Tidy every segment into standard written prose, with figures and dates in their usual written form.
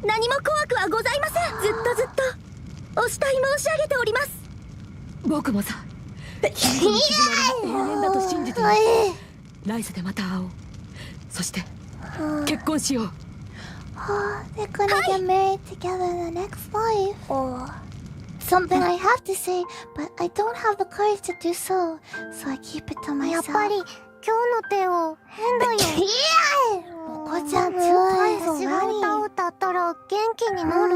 何も怖くはございません。ずっとお慕い申し上げております。僕もさ、君の絆が永遠だと信じている。来世でまた会おう。そして結婚しよう。They're gonna get married together in the next life. Something I have to say, but I don't have the courage to do so, so I keep it to myself. やっぱり今日のテオ変だよ。モコちゃん、私が歌を歌ったら元気になる？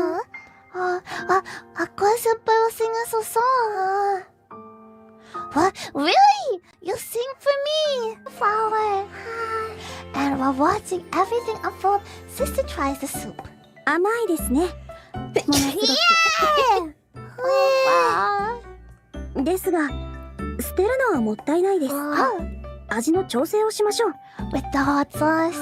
アクア先輩は sing us a song. What? Really? You sing for me, flower. And while watching everything unfold, sister tries the soup. 甘いですね。ですが、捨てるのはもったいないです。味の調整をしましょう。With the hot sauce.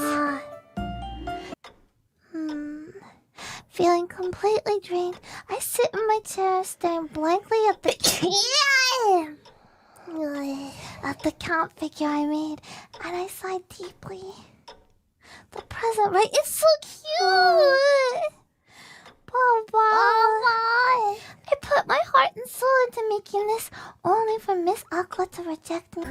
Feeling completely drained, I sit in my chair, staring blankly at the count figure I made, and I sighed deeply. The present, right? It's so cute! Papa! I put my heart and soul into making this, only for Miss Aqua to reject me.